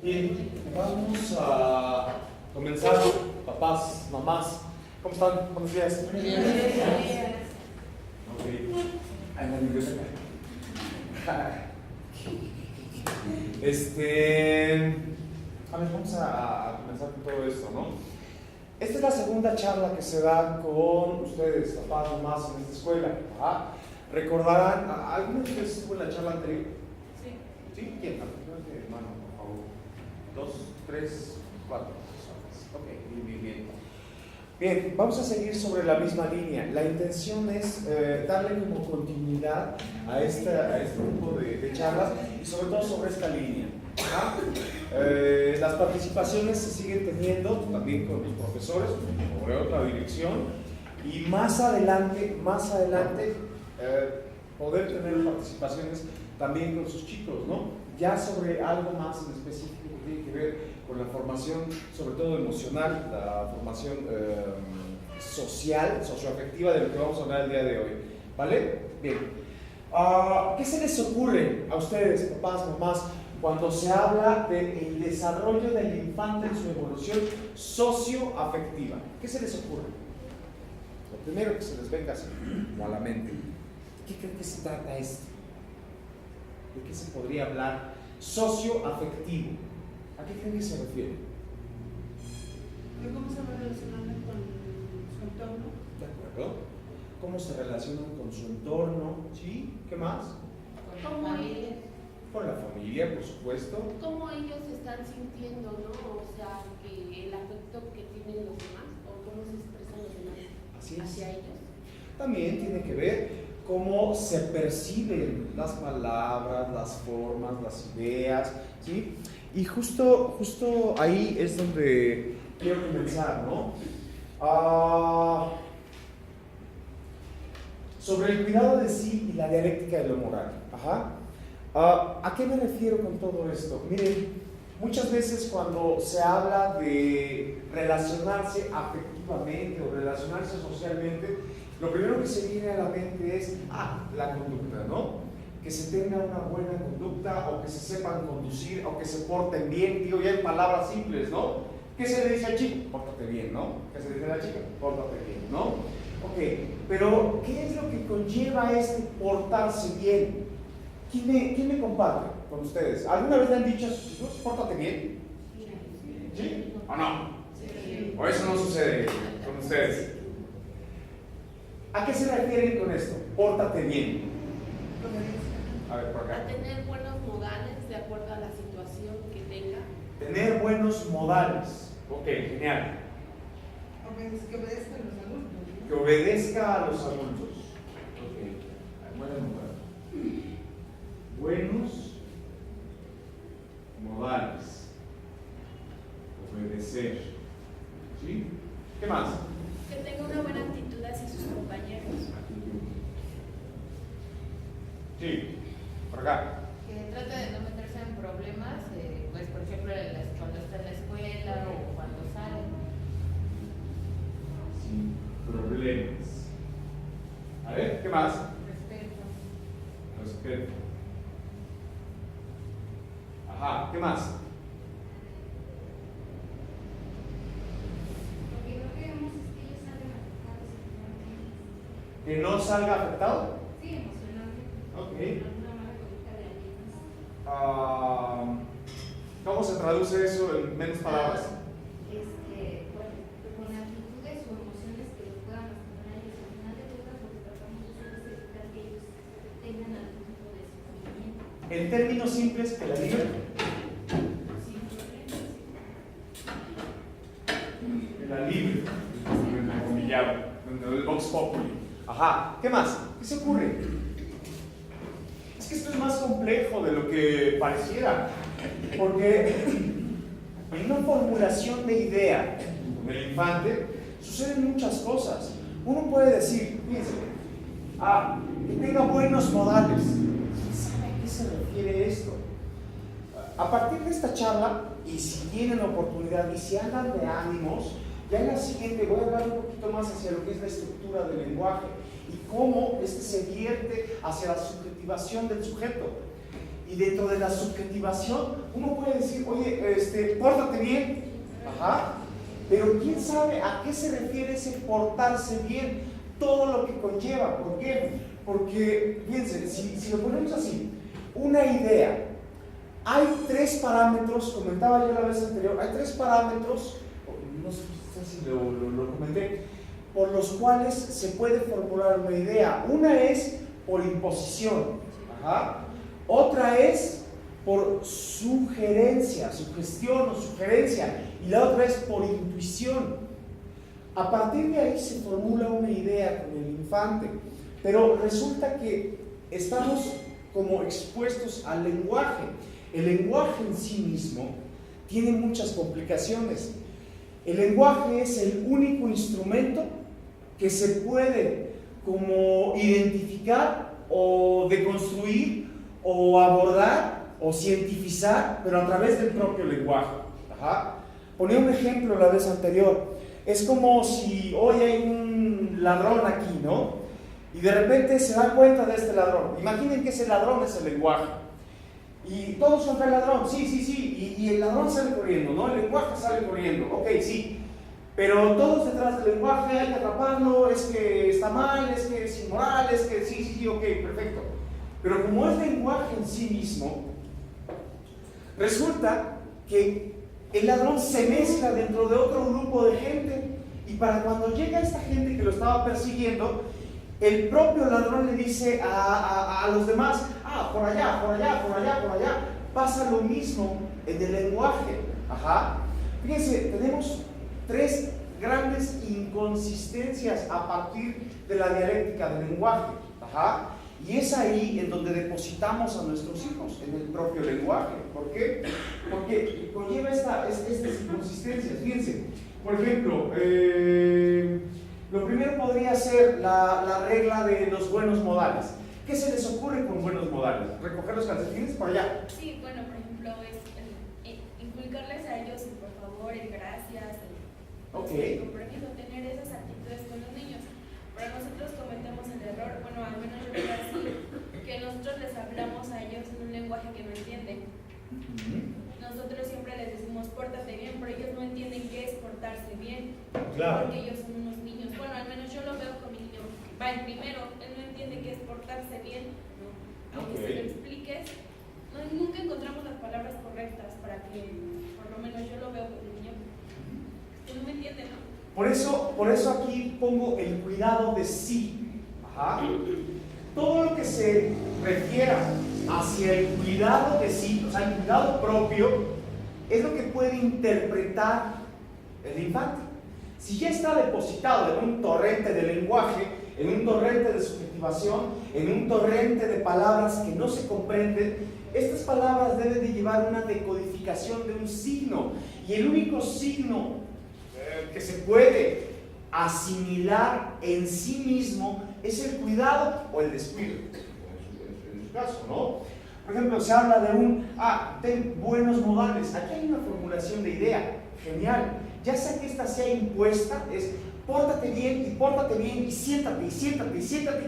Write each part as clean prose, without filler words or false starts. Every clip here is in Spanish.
Bien, vamos a comenzar, papás, mamás. ¿Cómo están? Buenos días. Buenos días. Ok. Ay, la biblioteca. A ver, vamos a comenzar con todo esto, ¿no? Esta es la segunda charla que se da con ustedes, papás, mamás, en esta escuela. Recordarán, ¿alguna de ustedes estuvo en la charla anterior? Sí. ¿Sí? ¿Quién? Hermano, por favor. 2, 3, 4 personas. Ok, bien. Bien, vamos a seguir sobre la misma línea. La intención es darle como continuidad a este tipo de charlas y sobre todo sobre esta línea. Las participaciones se siguen teniendo también con los profesores, sobre otra dirección, y más adelante poder tener participaciones también con sus chicos, ¿no? Ya sobre algo más en específico que tiene que ver con la formación, sobre todo emocional, la formación social, socioafectiva, de lo que vamos a hablar el día de hoy, ¿vale? Bien. ¿Qué se les ocurre a ustedes, papás, mamás, cuando se habla del desarrollo del infante en su evolución socioafectiva? ¿Qué se les ocurre? Lo primero que se les venga así, como a la mente. ¿De qué creen que se trata esto? ¿De qué se podría hablar? Socioafectivo. ¿A qué creen que se refiere? ¿Cómo se va relacionando con su entorno? ¿De acuerdo? ¿Cómo se relacionan con su entorno? ¿Sí? ¿Qué más? Con la familia. Con la familia, por supuesto. ¿Cómo ellos se están sintiendo, no? O sea, que el afecto que tienen los demás, o cómo se expresan los demás Así es. hacia ellos. También tiene que ver cómo se perciben las palabras, las formas, las ideas, ¿sí? Y justo ahí es donde quiero comenzar, ¿no? Sobre el cuidado de sí y la dialéctica de lo moral. ¿A qué me refiero con todo esto? Miren, muchas veces cuando se habla de relacionarse afectivamente o relacionarse socialmente, lo primero que se viene a la mente es la conducta, ¿no? Que se tenga una buena conducta, o que se sepan conducir, o que se porten bien. Digo, ya en palabras simples, ¿no? ¿Qué se le dice al chico? Pórtate bien, ¿no? ¿Qué se le dice a la chica? Pórtate bien, ¿no? Ok, pero ¿qué es lo que conlleva este portarse bien? ¿Quién me comparte con ustedes? ¿Alguna vez le han dicho a sus hijos, pórtate bien? ¿Sí? ¿O no? Sí. ¿O eso no sucede con ustedes? ¿A qué se refieren con esto? Pórtate bien. A ver, por acá. A tener buenos modales de acuerdo a la situación que tenga. Tener buenos modales. Ok, genial. Que obedezca a los adultos, ¿no? Que obedezca a los adultos. Ok, buenos modales. Buenos modales. Obedecer. ¿Sí? ¿Qué más? Que tenga una buena actitud hacia sus compañeros. Sí, por acá. Que trate de no meterse en problemas, pues por ejemplo cuando está en la escuela o cuando sale. Sin problemas. A ver, ¿qué más? Respeto. Ajá, ¿qué más? Lo que no queremos es que ellos salgan afectados emocionalmente. ¿Que no salga afectado? Sí, emocionalmente. Ok. Alguna mala conducta de alguien más. ¿Cómo se traduce eso en menos palabras? Bueno, con actitudes o emociones que los puedan lastimar a ellos. Al final de cuentas, lo que tratamos nosotros es evitar que ellos tengan algún tipo de sufrimiento. En términos simples, que la diga. Sin problemas. Que la libre. En el Vox Populi. Ajá, ¿qué más? ¿Qué se ocurre? Es que esto es más complejo de lo que pareciera, porque en una formulación de idea con el infante suceden muchas cosas. Uno puede decir, fíjense, que tenga buenos modales. ¿Sabe a qué se refiere esto? A partir de esta charla, y si tienen oportunidad, y si hablan de ánimos, ya en la siguiente voy a hablar un poquito más hacia lo que es la estructura del lenguaje y cómo este se vierte hacia la subjetivación del sujeto. Y dentro de la subjetivación, uno puede decir, oye, pórtate bien, ajá, pero quién sabe a qué se refiere ese portarse bien, todo lo que conlleva. ¿Por qué? Porque, fíjense, si lo ponemos así, una idea, hay 3 parámetros, comentaba yo la vez anterior, hay 3 parámetros, no sé si lo comenté, por los cuales se puede formular una idea. Una es por imposición, ajá. Otra es por sugerencia, sugestión o sugerencia, y la otra es por intuición. A partir de ahí se formula una idea con el infante, pero resulta que estamos como expuestos al lenguaje. El lenguaje en sí mismo tiene muchas complicaciones. El lenguaje es el único instrumento que se puede como identificar o deconstruir o abordar o cientificar, pero a través del propio lenguaje. Ajá. Ponía un ejemplo la vez anterior. Es como si hoy hay un ladrón aquí, ¿no? Y de repente se da cuenta de este ladrón. Imaginen que ese ladrón es el lenguaje. Y todos contra el ladrón, sí. Y el ladrón sale corriendo, ¿no? El lenguaje sale corriendo, ok, sí. Pero todos detrás del lenguaje, hay que atraparlo, es que está mal, es que es inmoral, es que sí, ok, perfecto. Pero como es lenguaje en sí mismo, resulta que el ladrón se mezcla dentro de otro grupo de gente, y para cuando llega esta gente que lo estaba persiguiendo, el propio ladrón le dice a los demás, por allá. Pasa lo mismo en el lenguaje. Ajá. Fíjense, tenemos 3 grandes inconsistencias a partir de la dialéctica del lenguaje. Ajá. Y es ahí en donde depositamos a nuestros hijos, en el propio lenguaje. ¿Por qué? Porque conlleva estas inconsistencias. Fíjense, por ejemplo, lo primero podría ser la regla de los buenos modales. ¿Qué se les ocurre con buenos modales? ¿Recoger los calcetines por allá? Sí, bueno, por ejemplo, es inculcarles a ellos el por favor, el gracias, el compromiso, tener esas actitudes con los niños. Pero nosotros cometemos el error, bueno, al menos yo creo así, que nosotros les hablamos a ellos en un lenguaje que no entienden. Nosotros siempre les decimos pórtate bien, pero ellos no entienden qué es portarse bien. Claro. Porque ellos son unos niños. Bueno, al menos yo lo veo con mi niño. Va en primero, él no entiende qué es portarse bien. Aunque se lo expliques, nunca encontramos las palabras correctas para que, por lo menos yo lo veo con mi niño, que no me entiende, ¿no? Por eso aquí pongo el cuidado de sí. Ajá. Todo lo que se refiera hacia el cuidado de sí, o sea, el cuidado propio, es lo que puede interpretar el infante. Si ya está depositado en un torrente de lenguaje, en un torrente de subjetivación, en un torrente de palabras que no se comprenden, estas palabras deben de llevar una decodificación de un signo, y el único signo que se puede asimilar en sí mismo es el cuidado o el descuido, en su caso, ¿no? Por ejemplo, se habla de ten buenos modales. Aquí hay una formulación de idea, genial. Ya sea que esta sea impuesta, es pórtate bien, y siéntate, y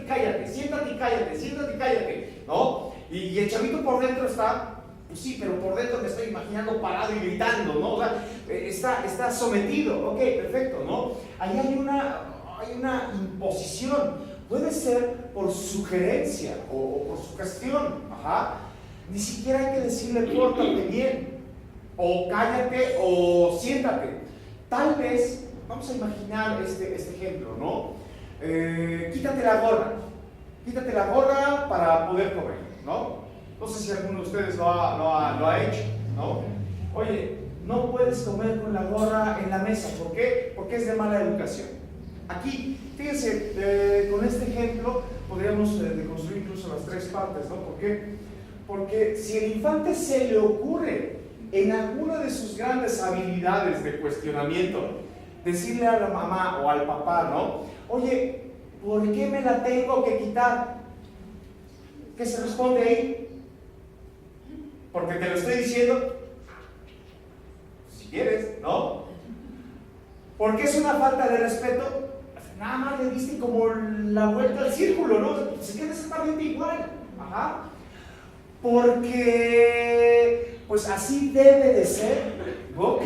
cállate, siéntate, ¿no? Y el chavito por dentro está, pues sí, pero por dentro me estoy imaginando parado y gritando, ¿no? O sea, está sometido, ok, perfecto, ¿no? Ahí hay una imposición, puede ser por sugerencia o por sugestión, ajá. Ni siquiera hay que decirle pórtate bien, o cállate, o siéntate. Tal vez, vamos a imaginar este ejemplo, ¿no? Quítate la gorra para poder comer, ¿no? No sé si alguno de ustedes lo ha hecho, ¿no? Oye, no puedes comer con la gorra en la mesa. ¿Por qué? Porque es de mala educación. Aquí, fíjense, con este ejemplo podríamos deconstruir incluso las 3 partes, ¿no? ¿Por qué? Porque si el infante se le ocurre en alguna de sus grandes habilidades de cuestionamiento decirle a la mamá o al papá, ¿no? Oye, ¿por qué me la tengo que quitar? ¿Qué se responde ahí? Porque te lo estoy diciendo, si quieres, ¿no? Porque es una falta de respeto. Nada más le diste como la vuelta al círculo, ¿no? Se queda exactamente igual. Ajá. porque pues así debe de ser. Ok,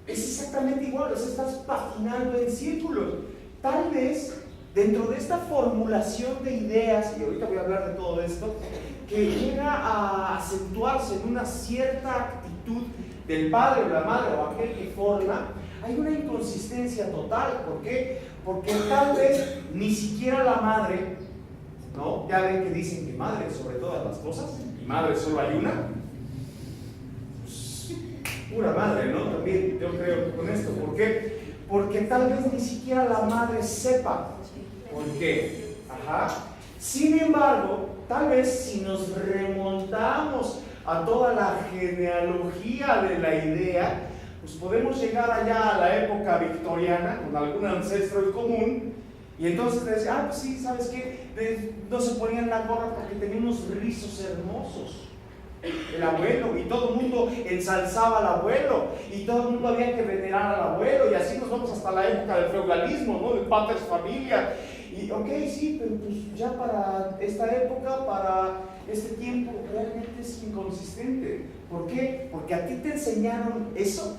es exactamente igual, o sea, estás patinando en círculos. Tal vez dentro de esta formulación de ideas, y ahorita voy a hablar de todo esto, que llega a acentuarse en una cierta actitud del padre o la madre o aquel que forma, hay una inconsistencia total. ¿Por qué? Porque tal vez ni siquiera la madre, ¿no? Ya ven que dicen que madre sobre todas las cosas, y madre solo hay una. Pues, pura madre, ¿no? También yo creo con esto. ¿Por qué? Porque tal vez ni siquiera la madre sepa por qué. Ajá. Sin embargo, tal vez si nos remontamos a toda la genealogía de la idea, pues podemos llegar allá a la época victoriana con algún ancestro en común y entonces decir, pues sí, ¿sabes qué? No se ponían la gorra porque tenía unos rizos hermosos el abuelo, y todo el mundo ensalzaba al abuelo, y todo el mundo había que venerar al abuelo, y así nos vamos hasta la época del feudalismo, ¿no? Del pater familia. Y ok, sí, pero pues ya para esta época, para este tiempo, realmente es inconsistente. ¿Por qué? Porque a ti te enseñaron eso.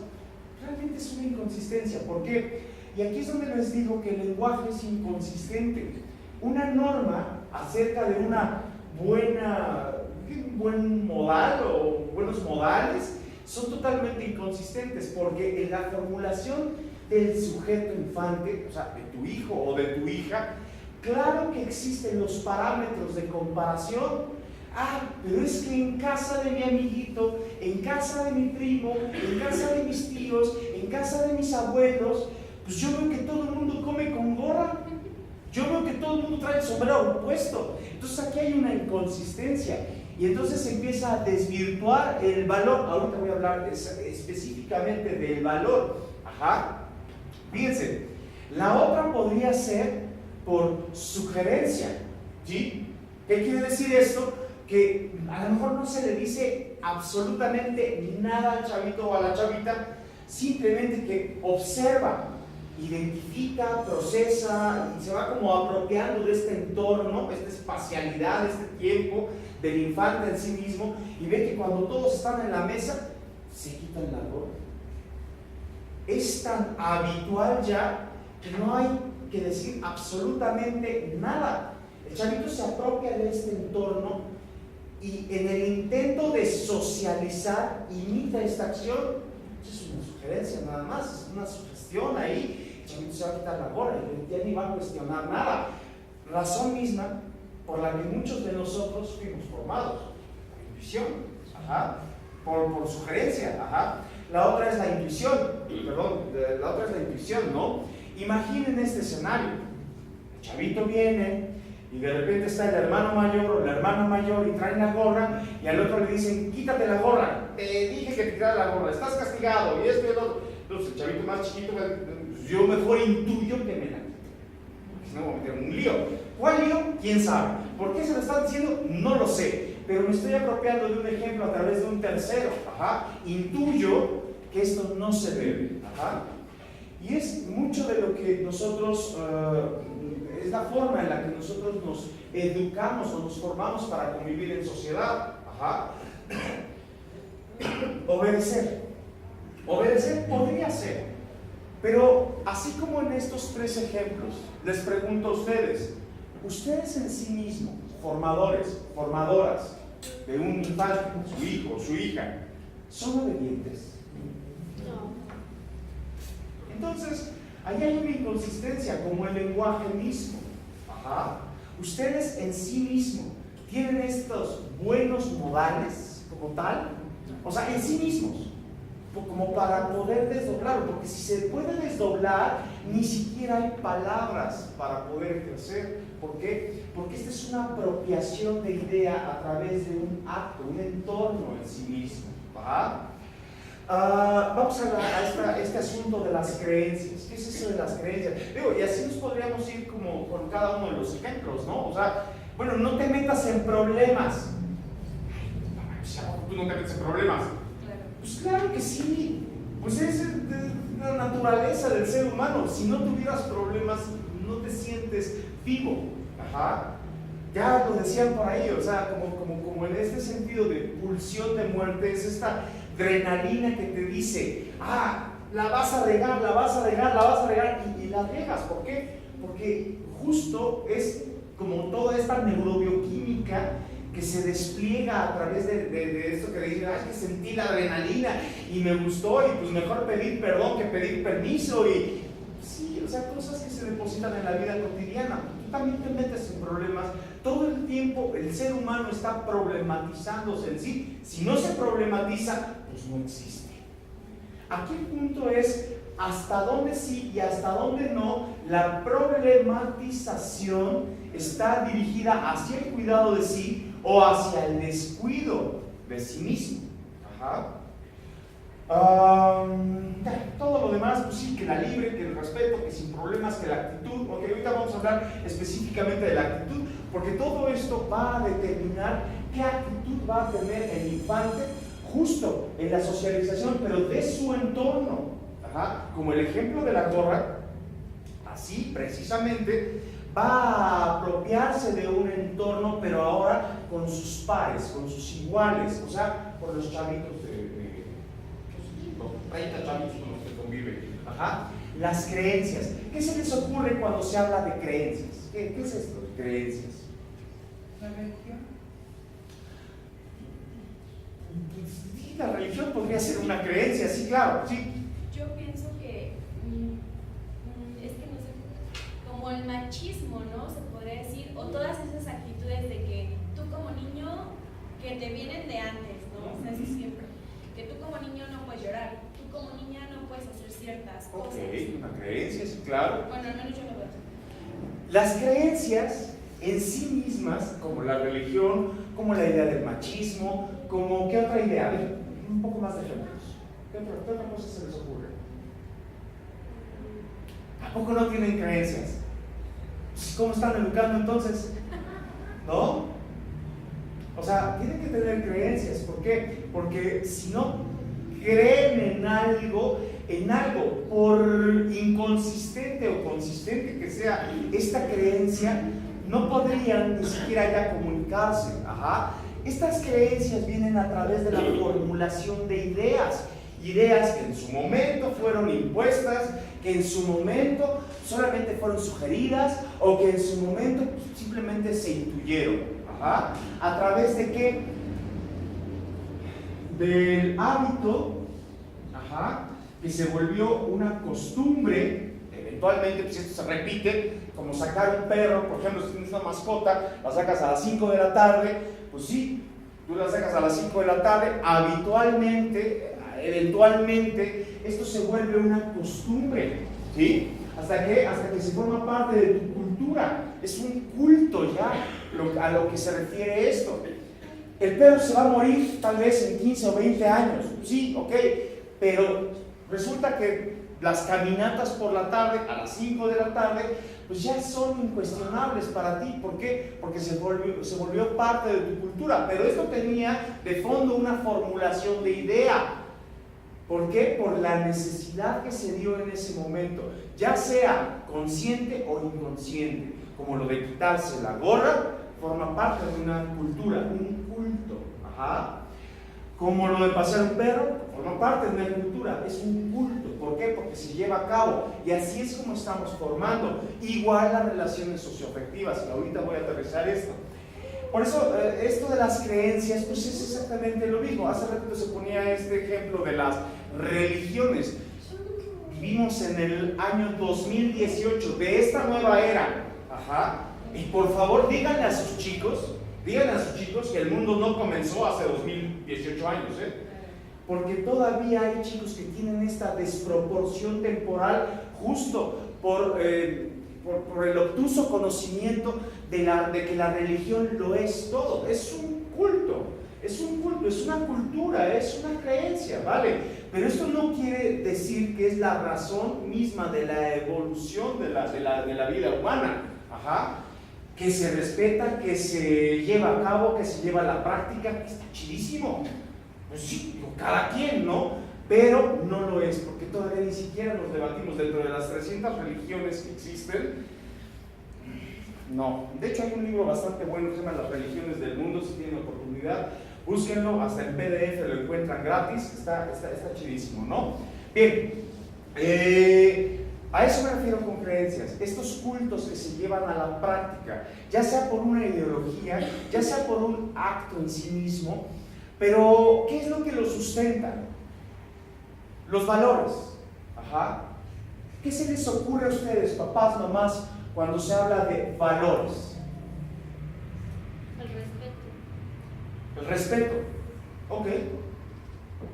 Realmente es una inconsistencia. ¿Por qué? Y aquí es donde les digo que el lenguaje es inconsistente. Una norma acerca de un buen modal o buenos modales son totalmente inconsistentes, porque en la formulación del sujeto infante, o sea, de tu hijo o de tu hija, claro que existen los parámetros de comparación. Pero es que en casa de mi amiguito, en casa de mi primo, en casa de mis tíos, en casa de mis abuelos, pues yo veo que todo el mundo come con gorra, yo veo que todo el mundo trae el sombrero puesto. Entonces aquí hay una inconsistencia y entonces se empieza a desvirtuar el valor. Ahorita voy a hablar específicamente del valor. Ajá. Fíjense, la otra podría ser por sugerencia, ¿sí? ¿Qué quiere decir esto? Que a lo mejor no se le dice absolutamente nada al chavito o a la chavita, simplemente que observa, identifica, procesa y se va como apropiando de este entorno, de esta espacialidad, de este tiempo del infante en sí mismo, y ve que cuando todos están en la mesa se quitan la gorra. Es tan habitual ya que no hay que decir absolutamente nada. El chavito se apropia de este entorno y en el intento de socializar imita esta acción. Es una sugerencia nada más, es una sugestión ahí. El chavito se va a quitar la gorra y ya ni va a cuestionar nada. Razón misma por la que muchos de nosotros fuimos formados, por intuición, por sugerencia. La otra es la intuición, la otra es la intuición, ¿no? Imaginen este escenario. El chavito viene y de repente está el hermano mayor o la hermana mayor y traen la gorra y al otro le dicen, quítate la gorra, te dije que te quitara la gorra, estás castigado y esto y el otro. Entonces el chavito más chiquito, yo mejor intuyo que me la quito, porque si no me voy a meter en un lío. ¿Cuál lío? ¿Quién sabe? ¿Por qué se lo están diciendo? No lo sé, pero me estoy apropiando de un ejemplo a través de un tercero. Intuyo que esto no se debe. Y es mucho de lo que nosotros, es la forma en la que nosotros nos educamos o nos formamos para convivir en sociedad. Obedecer. Obedecer podría ser, pero así como en estos tres ejemplos, les pregunto a ustedes, ustedes en sí mismos, formadores, formadoras de un infante, su hijo o su hija, ¿son obedientes? Entonces, ahí hay una inconsistencia, como el lenguaje mismo. Ustedes en sí mismos tienen estos buenos modales como tal, o sea, en sí mismos, como para poder desdoblarlo, porque si se puede desdoblar, ni siquiera hay palabras para poder ejercer. ¿Por qué? Porque esta es una apropiación de idea a través de un acto, un entorno en sí mismo. Vamos a este asunto de las creencias. ¿Qué es eso de las creencias? Y así nos podríamos ir como con cada uno de los ejemplos, ¿no? O sea, bueno, no te metas en problemas. ¿Tú no te metes en problemas? Pues claro que sí. Pues es la naturaleza del ser humano. Si no tuvieras problemas, no te sientes vivo. ya lo decían por ahí, o sea, como en este sentido de pulsión de muerte, es esta adrenalina que te dice, la vas a regar, la vas a regar, la vas a regar, y la regas. ¿Por qué? Porque justo es como toda esta neurobioquímica que se despliega a través de esto que dicen, que sentí la adrenalina y me gustó, y pues mejor pedir perdón que pedir permiso, y sí, o sea, cosas que se depositan en la vida cotidiana. Tú también te metes en problemas. Todo el tiempo el ser humano está problematizándose en sí. Si no se problematiza, pues no existe. Aquí el punto es hasta dónde sí y hasta dónde no la problematización está dirigida hacia el cuidado de sí o hacia el descuido de sí mismo. Todo lo demás, pues sí, que la libre, que el respeto, que sin problemas, que la actitud. Ok, ahorita vamos a hablar específicamente de la actitud, porque todo esto va a determinar qué actitud va a tener el infante justo en la socialización, pero de su entorno. Como el ejemplo de la gorra, así precisamente va a apropiarse de un entorno, pero ahora con sus pares, con sus iguales, o sea, con los chavitos de 30 chavitos con los que convive. Las creencias. ¿Qué se les ocurre cuando se habla de creencias? ¿Qué es esto de creencias? La religión. La religión podría ser una creencia, sí, claro, sí. Yo pienso que es que no sé, como el machismo, ¿no? Se podría decir, o todas esas actitudes de que tú como niño, que te vienen de antes, ¿no? O sea, eso siempre. Que tú como niño no puedes llorar, tú como niña no puedes hacer ciertas cosas. Ok, una creencia, sí, claro. Bueno, al menos yo lo veo. Las creencias en sí mismas, como la religión, como la idea del machismo, como ¿qué otra idea? A ver, un poco más de ejemplos. ¿Qué otra cosa se les ocurre? ¿A poco no tienen creencias? ¿Cómo están educando entonces? ¿No? O sea, tienen que tener creencias. ¿Por qué? Porque si no creen en algo, por inconsistente o consistente que sea esta creencia, no podrían ni siquiera ya comunicarse. Estas creencias vienen a través de la formulación de ideas que en su momento fueron impuestas, que en su momento solamente fueron sugeridas, o que en su momento simplemente se intuyeron. ¿A través de qué? Del hábito, que se volvió una costumbre. Eventualmente, pues esto se repite, como sacar un perro, por ejemplo, si tienes una mascota, la sacas a las 5 de la tarde, pues sí, tú la sacas a las 5 de la tarde, habitualmente, eventualmente, esto se vuelve una costumbre, ¿sí? ¿Hasta que se forma parte de tu cultura? Es un culto ya a lo que se refiere esto. El perro se va a morir tal vez en 15 o 20 años, sí, ok, pero resulta que las caminatas por la tarde, a las 5 de la tarde, pues ya son incuestionables para ti. ¿Por qué? Porque se volvió parte de tu cultura. Pero esto tenía de fondo una formulación de idea. ¿Por qué? Por la necesidad que se dio en ese momento, ya sea consciente o inconsciente. Como lo de quitarse la gorra, forma parte de una cultura, un culto. Como lo de pasear un perro, forma parte de una cultura, es un culto. ¿Por qué? Porque se lleva a cabo, y así es como estamos formando. Igual las relaciones socioafectivas, y ahorita voy a aterrizar esto. Por eso, esto de las creencias, pues es exactamente lo mismo. Hace rato se ponía este ejemplo de las religiones. Vivimos en el año 2018, de esta nueva era. Y por favor, díganle a sus chicos que el mundo no comenzó hace 2018 años, porque todavía hay chicos que tienen esta desproporción temporal justo por el obtuso conocimiento de que la religión lo es todo. Es un culto, es una cultura, es una creencia, ¿vale? Pero esto no quiere decir que es la razón misma de la evolución de la vida humana. Que se respeta, que se lleva a cabo, que se lleva a la práctica, que está chidísimo. Pues sí, cada quien, ¿no? Pero no lo es, porque todavía ni siquiera nos debatimos dentro de las 300 religiones que existen. No. De hecho hay un libro bastante bueno que se llama Las religiones del mundo, si tienen oportunidad, búsquenlo, hasta en PDF lo encuentran gratis, está chidísimo, ¿no? Bien, a eso me refiero con creencias, estos cultos que se llevan a la práctica, ya sea por una ideología, ya sea por un acto en sí mismo, pero ¿qué es lo que lo sustenta? Los valores. Ajá. ¿Qué se les ocurre a ustedes, papás, mamás, cuando se habla de valores? El respeto. El respeto. Ok.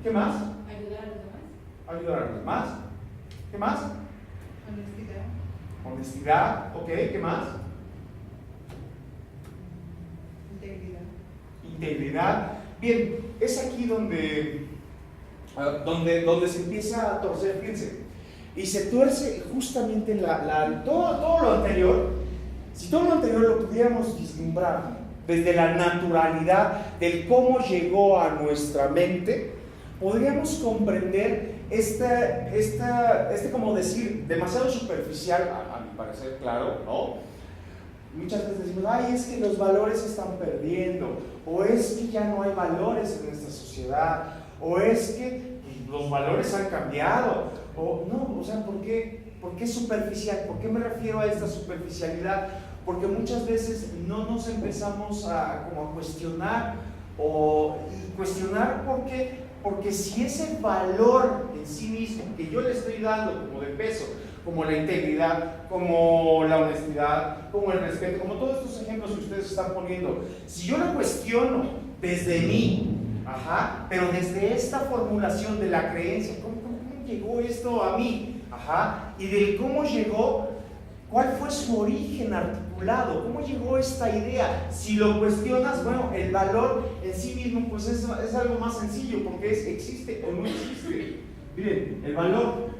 ¿Qué más? Ayudar a los demás. Ayudar a los demás. ¿Qué más? Honestidad. Honestidad. Ok. ¿Qué más? Integridad. Integridad. Bien, es aquí donde se empieza a torcer, fíjense. Y se tuerce justamente todo lo anterior. Si todo lo anterior lo pudiéramos vislumbrar desde la naturalidad del cómo llegó a nuestra mente, podríamos comprender como decir, demasiado superficial, a mi parecer, claro, ¿no? Muchas veces decimos, ay, es que los valores se están perdiendo, o es que ya no hay valores en esta sociedad, o es que los valores han cambiado, o no, o sea, ¿por qué superficial? ¿Por qué me refiero a esta superficialidad? Porque muchas veces no nos empezamos como a cuestionar, y cuestionar porque si ese valor en sí mismo que yo le estoy dando como de peso, como la integridad, como la honestidad, como el respeto, como todos estos ejemplos que ustedes están poniendo, si yo lo cuestiono desde mí, ajá, pero desde esta formulación de la creencia, ¿cómo llegó esto a mí? Ajá, y de cómo llegó, ¿cuál fue su origen articulado? ¿Cómo llegó esta idea? Si lo cuestionas, bueno, el valor en sí mismo pues es algo más sencillo, porque ¿existe o no existe? Miren, el valor,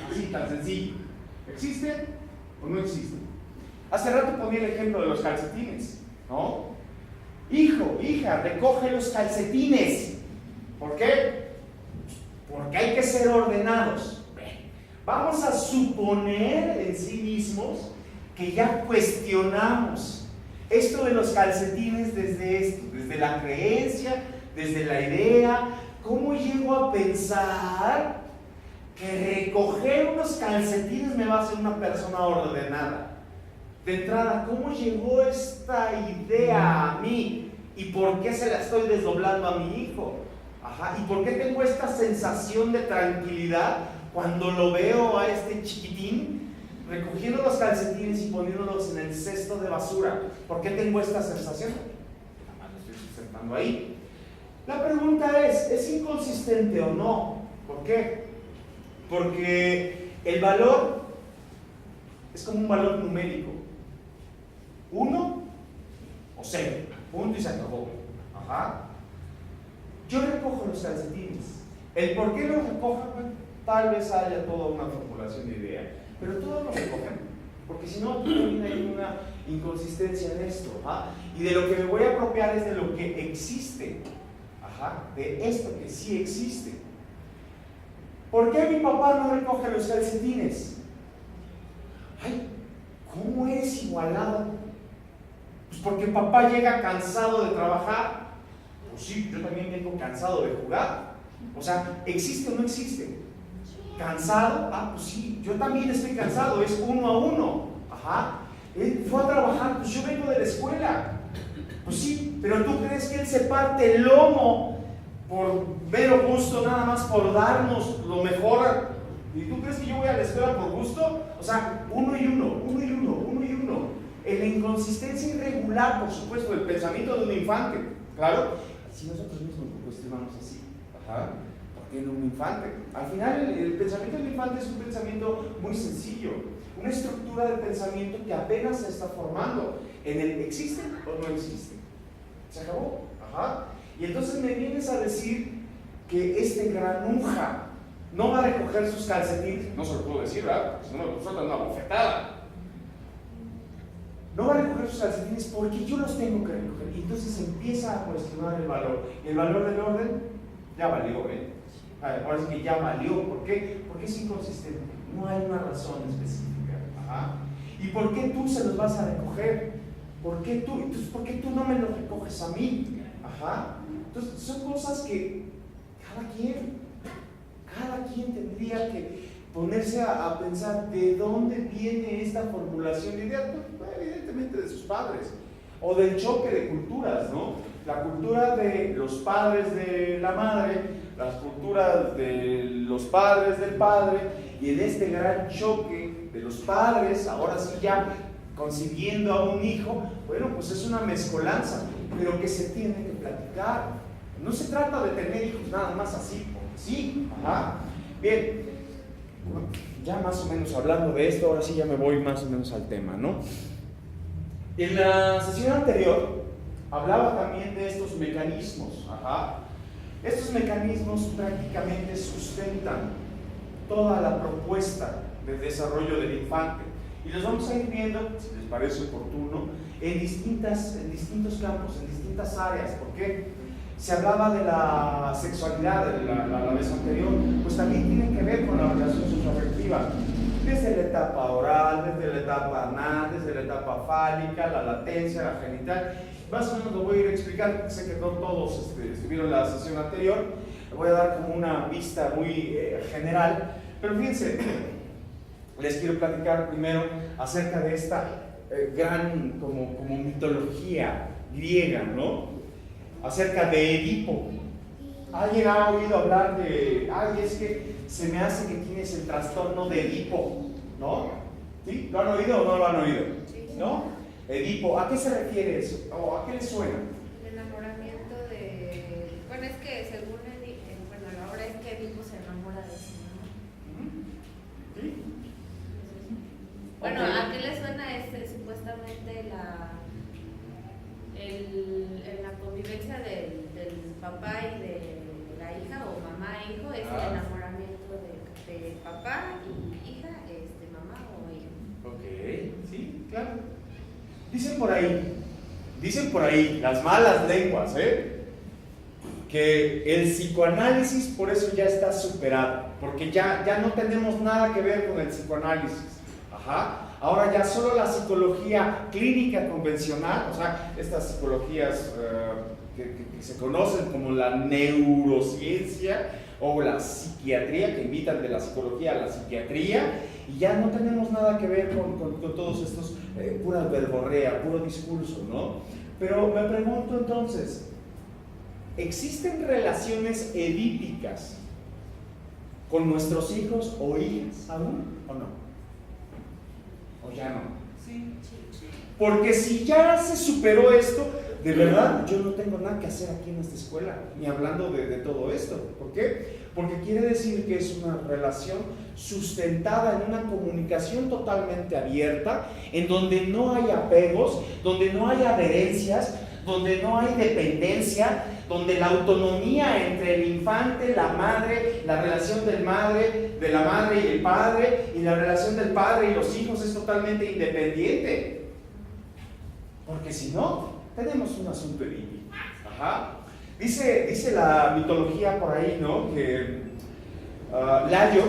así tan sencillo, ¿existe o no existe? Hace rato ponía el ejemplo de los calcetines, ¿no? Hijo, hija, recoge los calcetines. ¿Por qué? Porque hay que ser ordenados. Vamos a suponer en sí mismos que ya cuestionamos esto de los calcetines desde la creencia, desde la idea. ¿Cómo llego a pensar que recoger unos calcetines me va a hacer una persona ordenada? De entrada, ¿cómo llegó esta idea a mí? ¿Y por qué se la estoy desdoblando a mi hijo? Ajá, ¿y por qué tengo esta sensación de tranquilidad cuando lo veo a este chiquitín recogiendo los calcetines y poniéndolos en el cesto de basura? ¿Por qué tengo esta sensación? Nada más lo estoy sustentando ahí. La pregunta ¿es inconsistente o no? ¿Por qué? Porque el valor es como un valor numérico. 1 o 0. Punto y se acabó. Ajá. Yo recojo los calcetines. El por qué los recojo, tal vez haya toda una formulación de idea, pero todos los recogen, porque si no, también hay una inconsistencia en esto. ¿Ah? Y de lo que me voy a apropiar es de lo que existe. Ajá. De esto que sí existe. ¿Por qué mi papá no recoge los calcetines? Ay, ¿cómo eres igualado? Pues porque papá llega cansado de trabajar. Pues sí, yo también vengo cansado de jugar. O sea, ¿existe o no existe? ¿Cansado? Ah, pues sí, yo también estoy cansado, es 1 a 1. Ajá. Él fue a trabajar, pues yo vengo de la escuela. Pues sí, pero ¿tú crees que él se parte el lomo por mero gusto, nada más por darnos lo mejor? ¿Y tú crees que yo voy a la escuela por gusto? O sea, 1 y 1, 1 y 1, 1 y 1. En la inconsistencia irregular, por supuesto, del pensamiento de un infante. Claro, si nosotros mismos lo cuestionamos así. Ajá. Porque en un infante. Al final, el pensamiento del infante es un pensamiento muy sencillo. Una estructura de pensamiento que apenas se está formando. En el ¿existe o no existe? Se acabó. Ajá. Y entonces me vienes a decir que este granuja no va a recoger sus calcetines. No se lo puedo decir, ¿verdad? Porque si no me sueltan una bofetada. No va a recoger sus calcetines porque yo los tengo que recoger. Y entonces empieza a cuestionar el valor. Y el valor del orden ya valió, ¿eh? Ahora sí que ya valió. ¿Por qué? Porque es inconsistente. No hay una razón específica. Ajá. ¿Y por qué tú se los vas a recoger? ¿Por qué tú? Entonces, ¿por qué tú no me los recoges a mí? Ajá. Entonces, son cosas que cada quien tendría que ponerse a pensar de dónde viene esta formulación de ideas. Pues, evidentemente de sus padres, o del choque de culturas, ¿no? La cultura de los padres de la madre, las culturas de los padres del padre, y en este gran choque de los padres, ahora sí ya concibiendo a un hijo, bueno, pues es una mezcolanza, pero que se tiene que platicar. No se trata de tener hijos nada más así, porque sí, ajá. Bien, ya más o menos hablando de esto, ahora sí ya me voy más o menos al tema, ¿no? En la sesión anterior hablaba también de estos mecanismos, ajá. Estos mecanismos prácticamente sustentan toda la propuesta de desarrollo del infante. Y los vamos a ir viendo, si les parece oportuno, en distintos campos, en distintas áreas. ¿Por qué? Se hablaba de la sexualidad la vez anterior, pues también tiene que ver con la relación socioafectiva. Desde la etapa oral, desde la etapa anal, desde la etapa fálica, la latencia, la genital. Más o menos lo voy a ir explicando, sé que no todos estuvieron en la sesión anterior. Le voy a dar como una vista muy general, pero fíjense, les quiero platicar primero acerca de esta gran como mitología griega, ¿no? Acerca de Edipo. ¿Alguien ha oído hablar de, es que se me hace que tienes el trastorno de Edipo, ¿no? ¿Sí? ¿Lo han oído o no lo han oído? ¿No? Edipo, ¿a qué se refiere eso? ¿O a qué le suena? El enamoramiento de... Bueno, es que según ahora es que Edipo se enamora de su mamá. ¿Sí? Bueno, Okay. ¿a qué le suena supuestamente la convivencia del papá y de la hija, o mamá e hijo, es el enamoramiento de papá y hija, mamá o hija? Ok, sí, claro. Dicen por ahí las malas lenguas, que el psicoanálisis por eso ya está superado, porque ya no tenemos nada que ver con el psicoanálisis. Ajá. Ahora ya solo la psicología clínica convencional, o sea, estas psicologías que se conocen como la neurociencia o la psiquiatría, que invitan de la psicología a la psiquiatría, y ya no tenemos nada que ver con todos estos, pura verborrea, puro discurso, ¿no? Pero me pregunto entonces, ¿existen relaciones edípicas con nuestros hijos o hijas aún o no? ¿O ya no? Sí. Porque si ya se superó esto, de verdad yo no tengo nada que hacer aquí en esta escuela, ni hablando de todo esto. ¿Por qué? Porque quiere decir que es una relación sustentada en una comunicación totalmente abierta, en donde no hay apegos, donde no hay adherencias, donde no hay dependencia, donde la autonomía entre el infante, la madre, la relación de la madre y el padre, y la relación del padre y los hijos es totalmente independiente. Porque si no, tenemos un asunto edípico. Ajá. Dice la mitología por ahí, ¿no? Que Layo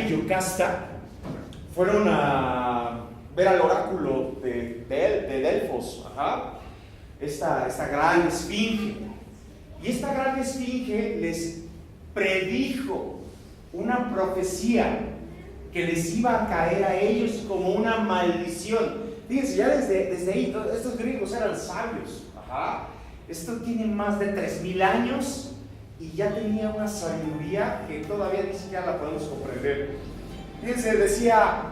y Yocasta fueron a ver al oráculo de Delfos. Ajá. Esta gran esfinge, y esta gran esfinge les predijo una profecía que les iba a caer a ellos como una maldición. Fíjense, ya desde ahí, estos griegos eran sabios. Ajá. Esto tiene más de 3000 años y ya tenía una sabiduría que todavía ni siquiera la podemos comprender. Fíjense, decía: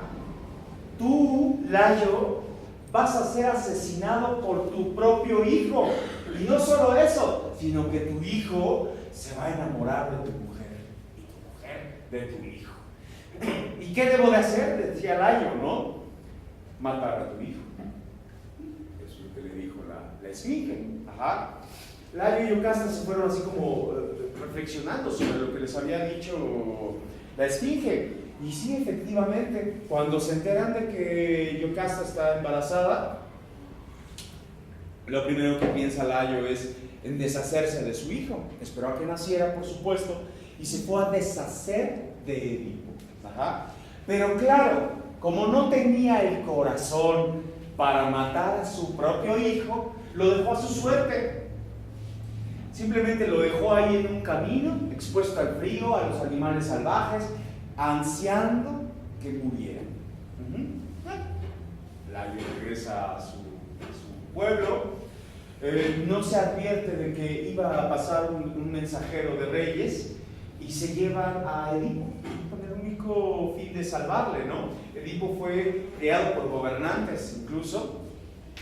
tú, Layo, vas a ser asesinado por tu propio hijo. Y no solo eso, sino que tu hijo se va a enamorar de tu mujer y tu mujer de tu hijo. ¿Y qué debo de hacer? Decía Layo, ¿no? Matar a tu hijo. Eso es lo que le dijo la esfinge. Ajá. Layo y Yocasta se fueron así como reflexionando sobre lo que les había dicho la esfinge. Y sí, efectivamente, cuando se enteran de que Yocasta está embarazada, lo primero que piensa Layo es en deshacerse de su hijo. Esperó a que naciera, por supuesto, y se fue a deshacer de Edipo. Ajá. Pero claro, como no tenía el corazón para matar a su propio hijo, lo dejó a su suerte. Simplemente lo dejó ahí en un camino, expuesto al frío, a los animales salvajes, ansiando que muriera. Layo regresa a su pueblo. No se advierte de que iba a pasar un mensajero de reyes y se llevan a Edipo con el único fin de salvarle, ¿no? Edipo fue criado por gobernantes incluso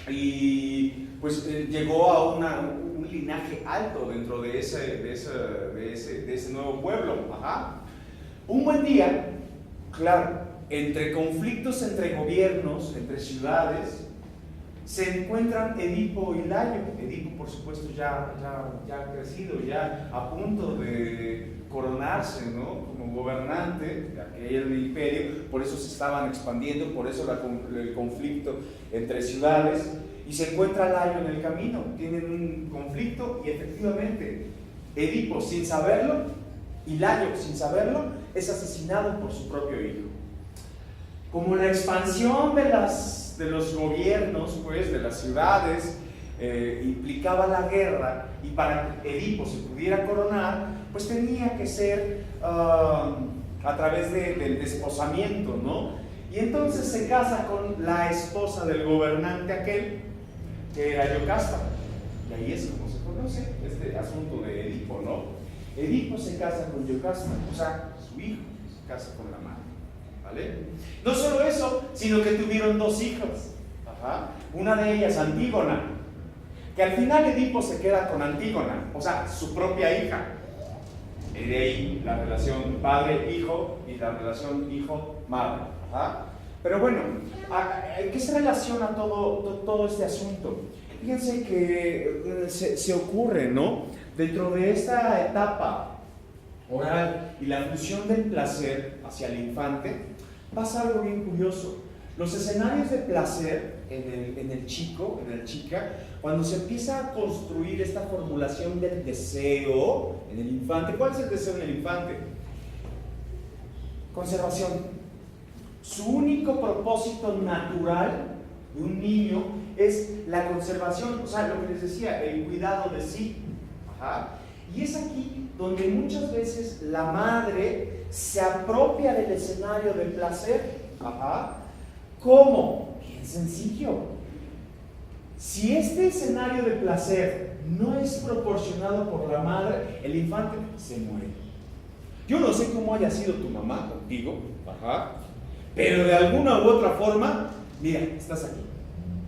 y pues llegó a un linaje alto dentro de ese nuevo pueblo. Un buen día, claro, entre conflictos entre gobiernos, entre ciudades, se encuentran Edipo y Layo. Edipo, por supuesto, ya ha crecido, ya a punto de coronarse, ¿no?, como gobernante de aquel imperio. Por eso se estaban expandiendo, por eso el conflicto entre ciudades. Y se encuentra Layo en el camino, tienen un conflicto y efectivamente Edipo, sin saberlo, y Layo, sin saberlo, es asesinado por su propio hijo. Como la expansión de los gobiernos, pues, de las ciudades, implicaba la guerra, y para que Edipo se pudiera coronar, pues tenía que ser a través del desposamiento, ¿no? Y entonces se casa con la esposa del gobernante aquel, que era Yocasta. Y ahí es como se conoce este asunto de Edipo, ¿no? Edipo se casa con Yocasta, o sea, su hijo se casa con la madre, ¿vale? No solo eso, sino que tuvieron dos hijas. Una de ellas, Antígona, que al final Edipo se queda con Antígona, o sea, su propia hija. Y de ahí la relación padre-hijo y la relación hijo-madre. Pero bueno, ¿en qué se relaciona todo este asunto? Fíjense que se ocurre, ¿no?, dentro de esta etapa oral y la fusión del placer hacia el infante, pasa algo bien curioso. Los escenarios de placer en el chico, en la chica, cuando se empieza a construir esta formulación del deseo en el infante. ¿Cuál es el deseo en el infante? Conservación. Su único propósito natural de un niño es la conservación, o sea, lo que les decía, el cuidado de sí. Y es aquí donde muchas veces la madre se apropia del escenario del placer. ¿Cómo? Bien sencillo. Si este escenario de placer no es proporcionado por la madre, el infante se muere. Yo no sé cómo haya sido tu mamá contigo, pero de alguna u otra forma, mira, estás aquí.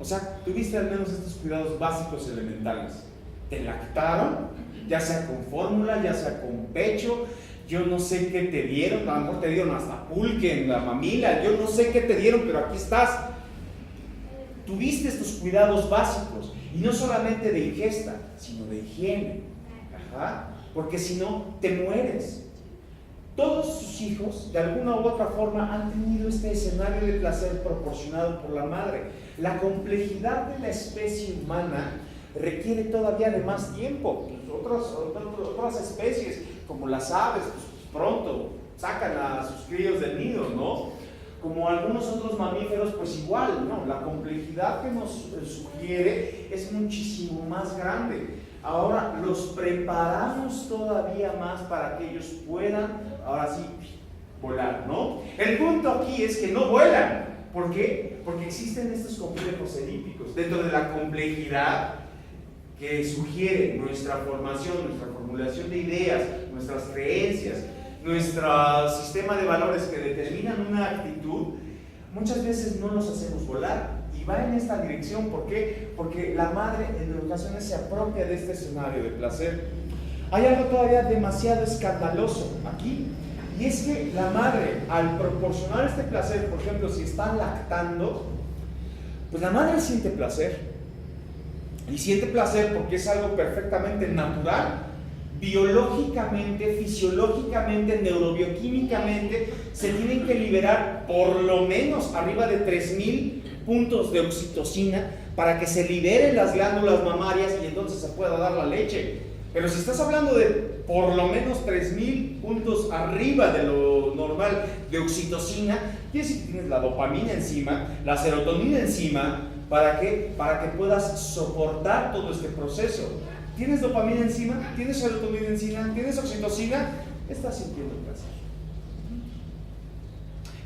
O sea, tuviste al menos estos cuidados básicos elementales. Te lactaron, ya sea con fórmula, ya sea con pecho. Yo no sé qué te dieron, a lo mejor te dieron hasta pulque en la mamila, yo no sé qué te dieron, pero aquí estás. Tuviste estos cuidados básicos, y no solamente de ingesta, sino de higiene. Porque si no, te mueres. Todos sus hijos, de alguna u otra forma, han tenido este escenario de placer proporcionado por la madre. La complejidad de la especie humana requiere todavía de más tiempo. Otras especies, como las aves, pues pronto sacan a sus críos del nido, ¿no? Como algunos otros mamíferos, pues igual, ¿no? La complejidad que nos sugiere es muchísimo más grande. Ahora los preparamos todavía más para que ellos puedan, ahora sí, volar, ¿no? El punto aquí es que no vuelan. ¿Por qué? Porque existen estos complejos edípicos. Dentro de la complejidad que sugiere nuestra formación, nuestra formulación de ideas, nuestras creencias, nuestro sistema de valores que determinan una actitud, muchas veces no los hacemos volar. Y va en esta dirección. ¿Por qué? Porque la madre en ocasiones se apropia de este escenario de placer. Hay algo todavía demasiado escandaloso aquí, y es que la madre, al proporcionar este placer, por ejemplo, si está lactando, pues la madre siente placer. Y siente placer porque es algo perfectamente natural. Biológicamente, fisiológicamente, neurobioquímicamente, se tienen que liberar por lo menos arriba de 3000 puntos de oxitocina para que se liberen las glándulas mamarias y entonces se pueda dar la leche. Pero si estás hablando de por lo menos 3000 puntos arriba de lo lo normal de oxitocina, quiere decir que tienes la dopamina encima, la serotonina encima. ¿Para qué? Para que puedas soportar todo este proceso. ¿Tienes dopamina encima? ¿Tienes serotonina encima? ¿Tienes oxitocina? Estás sintiendo placer.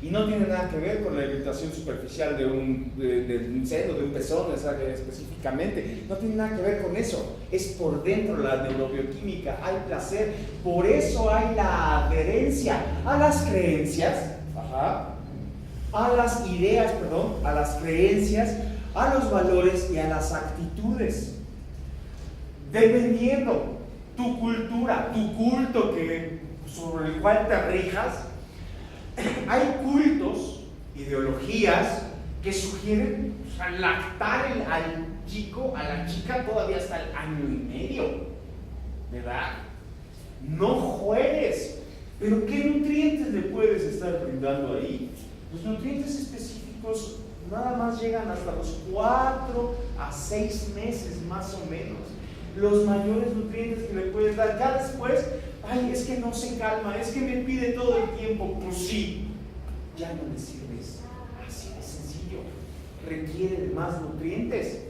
Y no tiene nada que ver con la irritación superficial de un seno, de un pezón, específicamente. No tiene nada que ver con eso. Es por dentro la neurobioquímica. Hay placer. Por eso hay la adherencia a las creencias, a las ideas, a las creencias, a los valores y a las actitudes. Dependiendo tu cultura, tu culto sobre el cual te rijas, hay cultos, ideologías que sugieren lactar al chico, a la chica todavía hasta el año y medio, ¿verdad? No juegues. Pero ¿qué nutrientes le puedes estar brindando ahí? Los nutrientes específicos nada más llegan hasta los 4 a 6 meses más o menos. Los mayores nutrientes que le puedes dar. Ya después, ay, es que no se calma, es que me pide todo el tiempo. Pues sí, ya no le sirves. Así de sencillo. Requiere más nutrientes.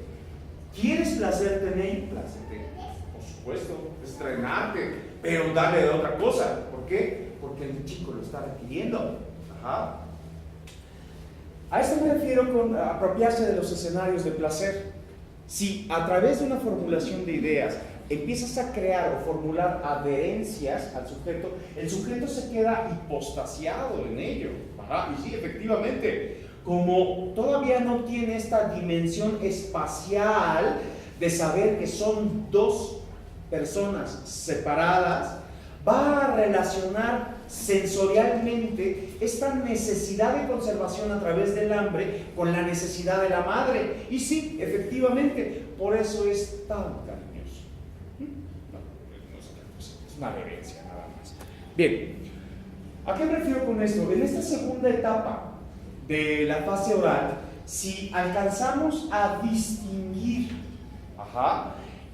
¿Quieres placerte en ello? Plácete, por supuesto, estrenarte, pero dale de otra cosa. ¿Por qué? Porque el chico lo está requiriendo. A esto me refiero con apropiarse de los escenarios de placer. Si a través de una formulación de ideas empiezas a crear o formular adherencias al sujeto, el sujeto se queda hipostasiado en ello. Y sí, efectivamente, como todavía no tiene esta dimensión espacial de saber que son dos personas separadas, va a relacionar sensorialmente esta necesidad de conservación a través del hambre con la necesidad de la madre. Y sí, efectivamente, por eso es tan cariñoso. Es una reverencia nada más. Bien, ¿a qué me refiero con esto? En esta segunda etapa de la fase oral, si alcanzamos a distinguir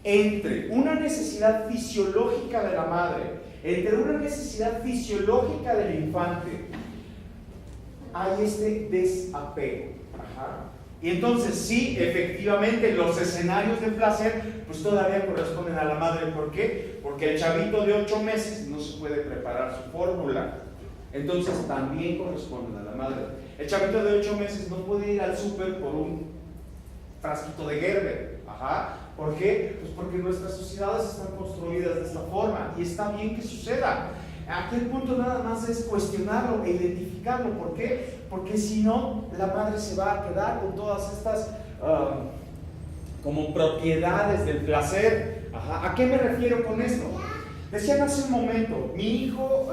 entre una necesidad fisiológica de la madre, entre una necesidad fisiológica del infante, hay este desapego. Y entonces sí, efectivamente, los escenarios de placer pues todavía corresponden a la madre. ¿Por qué? Porque el chavito de 8 meses no se puede preparar su fórmula. Entonces también corresponden a la madre. El chavito de 8 meses no puede ir al súper por un frasquito de Gerber. ¿Por qué? Pues porque nuestras sociedades están construidas de esta forma y está bien que suceda. Aquí el punto nada más es cuestionarlo e identificarlo. ¿Por qué? Porque si no, la madre se va a quedar con todas estas como propiedades del placer. ¿A qué me refiero con esto? Decían hace un momento, mi hijo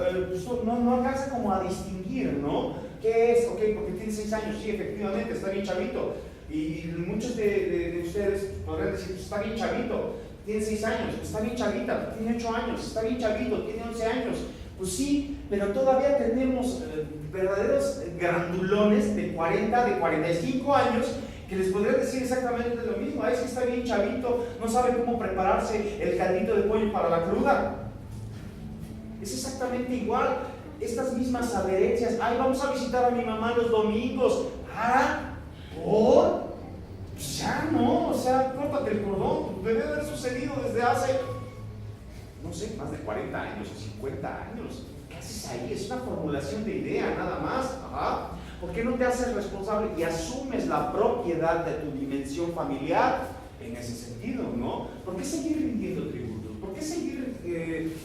no alcanza como a distinguir, ¿no? ¿Qué es? Ok, porque tiene 6 años, sí, efectivamente, está bien chavito. Y muchos de ustedes podrían decir, pues está bien chavito, tiene 6 años, está bien chavita, tiene 8 años, está bien chavito, tiene 11 años. Pues sí, pero todavía tenemos verdaderos grandulones de 40, de 45 años que les podrían decir exactamente lo mismo. Es que está bien chavito, no sabe cómo prepararse el caldito de pollo para la cruda. Es exactamente igual, estas mismas adherencias. Ay, vamos a visitar a mi mamá los domingos. Pues ya no, o sea, córtate el cordón. Debe haber sucedido desde hace, no sé, más de 40 años o 50 años. ¿Qué haces ahí? Es una formulación de idea, nada más. ¿Por qué no te haces responsable y asumes la propiedad de tu dimensión familiar en ese sentido, ¿no? ¿Por qué seguir rindiendo tributos? ¿Por qué seguir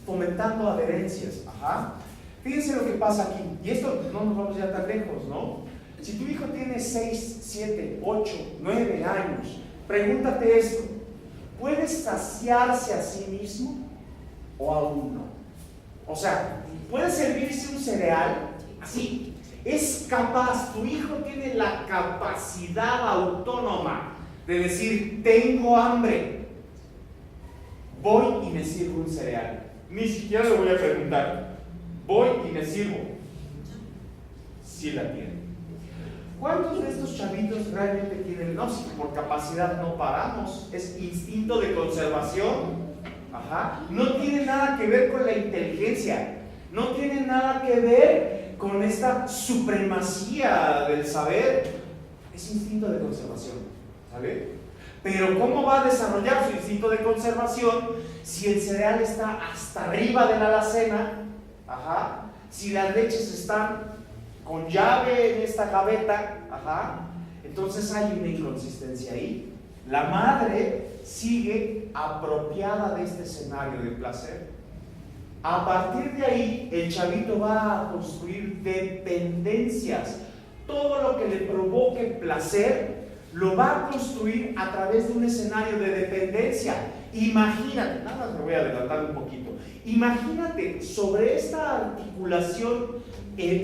fomentando adherencias? Fíjense lo que pasa aquí, y esto no nos vamos ya tan lejos, ¿no? Si tu hijo tiene 6, 7, 8, 9 años, pregúntate esto: ¿puede saciarse a sí mismo o aún no? O sea, ¿puede servirse un cereal así? Es capaz, tu hijo tiene la capacidad autónoma de decir: tengo hambre, voy y me sirvo un cereal. Ni siquiera le voy a preguntar, voy y me sirvo. Sí la tiene. ¿Cuántos de estos chavitos realmente tienen? No, si por capacidad no paramos, es instinto de conservación. No tiene nada que ver con la inteligencia. No tiene nada que ver con esta supremacía del saber. Es instinto de conservación, ¿sale? Pero ¿cómo va a desarrollar su instinto de conservación si el cereal está hasta arriba de la alacena? Ajá. Si las leches están con llave en esta gaveta, ajá. Entonces hay una inconsistencia ahí. La madre sigue apropiada de este escenario de placer. A partir de ahí, el chavito va a construir dependencias. Todo lo que le provoque placer lo va a construir a través de un escenario de dependencia. Imagínate, nada más me voy a adelantar un poquito. Imagínate sobre esta articulación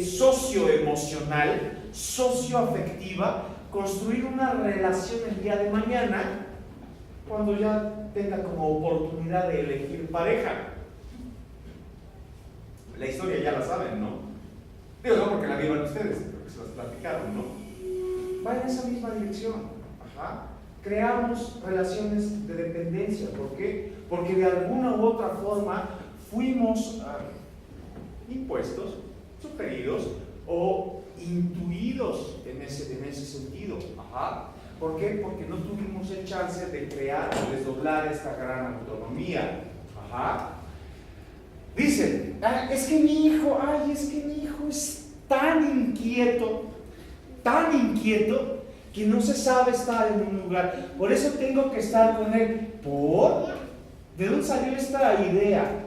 socioemocional, socioafectiva, construir una relación el día de mañana cuando ya tenga como oportunidad de elegir pareja. La historia ya la saben, ¿no? Digo, no porque la vivan ustedes, porque se las platicaron, ¿no? Va en esa misma dirección. Ajá. Creamos relaciones de dependencia. ¿Por qué? Porque de alguna u otra forma fuimos impuestos, sugeridos o intuidos en ese sentido. Ajá. ¿Por qué? Porque no tuvimos el chance de crear o desdoblar esta gran autonomía. Ajá. Dicen, es que mi hijo es tan inquieto que no se sabe estar en un lugar. Por eso tengo que estar con él. ¿De dónde salió esta idea?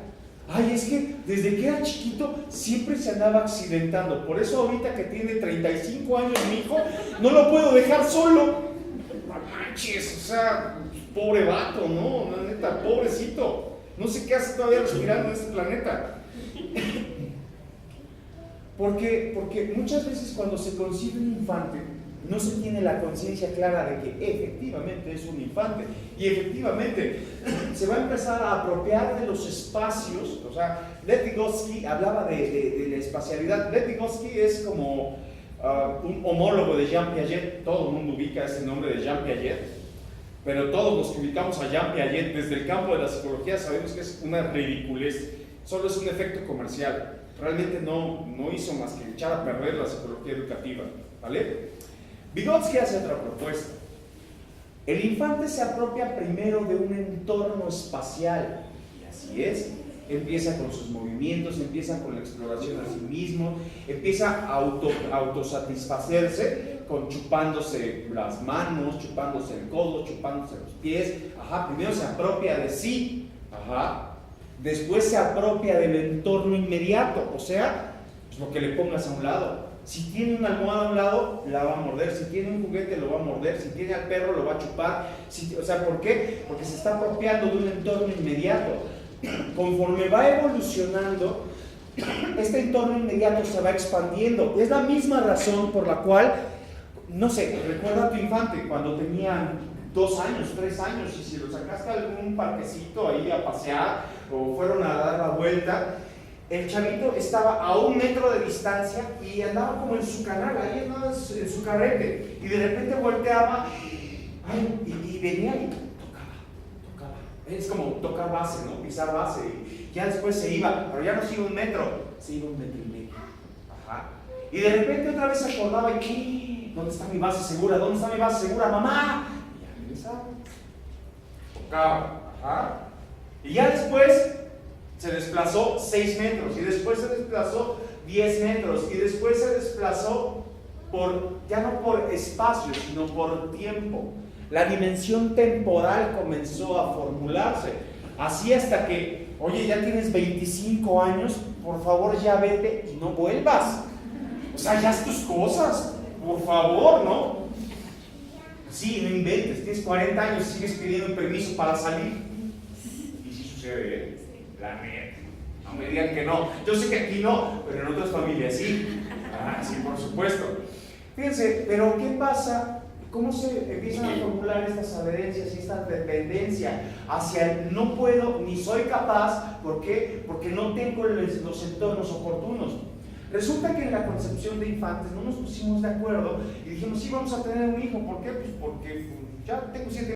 Es que desde que era chiquito siempre se andaba accidentando. Por eso ahorita que tiene 35 años mi hijo, no lo puedo dejar solo. No manches, o sea, pobre vato, ¿no? La neta, pobrecito. No sé qué hace todavía respirando en este planeta. Porque muchas veces cuando se concibe un infante, no se tiene la conciencia clara de que efectivamente es un infante. Y efectivamente se va a empezar a apropiar de los espacios. O sea, Lev Vygotsky hablaba de la espacialidad. Lev Vygotsky es como un homólogo de Jean Piaget. Todo el mundo ubica ese nombre de Jean Piaget. Pero todos los que ubicamos a Jean Piaget desde el campo de la psicología sabemos que es una ridiculez, solo es un efecto comercial. Realmente no hizo más que echar a perder la psicología educativa, ¿vale? Vygotsky hace otra propuesta. El infante se apropia primero de un entorno espacial, y así es. Empieza con sus movimientos, empieza con la exploración a sí mismo, empieza a autosatisfacerse con chupándose las manos, chupándose el codo, chupándose los pies. Ajá, primero se apropia de sí, ajá. Después se apropia del entorno inmediato, o sea, pues lo que le pongas a un lado. Si tiene una almohada a un lado, la va a morder. Si tiene un juguete, lo va a morder. Si tiene al perro, lo va a chupar. O sea, ¿por qué? Porque se está apropiando de un entorno inmediato. Conforme va evolucionando, este entorno inmediato se va expandiendo. Es la misma razón por la cual, no sé, recuerda a tu infante cuando tenía 2 años, 3 años, y si lo sacaste a algún parquecito ahí a pasear o fueron a dar la vuelta, el chavito estaba a 1 metro de distancia y andaba como en su canal, ahí andaba en su carrete, y de repente volteaba y venía y tocaba. Es como tocar base, ¿no? Pisar base, y ya después se iba, pero ya no sigue 1 metro, se iba 1,5 metros. Ajá. Y de repente otra vez se acordaba y ¿dónde está mi base segura? ¿Dónde está mi base segura, mamá? Y ya regresaba. Tocaba. Ajá. Y ya después se desplazó 6 metros, y después se desplazó 10 metros, y después se desplazó ya no por espacio, sino por tiempo. La dimensión temporal comenzó a formularse, así hasta que, oye, ya tienes 25 años, por favor ya vete y no vuelvas. O sea, ya haz tus cosas, por favor, ¿no? Sí, no inventes, tienes 40 años y sigues pidiendo permiso para salir. Y sí sucede, ¿eh? La neta. No me digan que no. Yo sé que aquí no, pero en otras familias sí. Sí, por supuesto. Fíjense, pero ¿qué pasa? ¿Cómo se empiezan a formular estas adherencias y esta dependencia hacia el no puedo ni soy capaz? ¿Por qué? Porque no tengo los entornos oportunos. Resulta que en la concepción de infantes no nos pusimos de acuerdo y dijimos, sí, vamos a tener un hijo. ¿Por qué? Pues porque ya tengo 7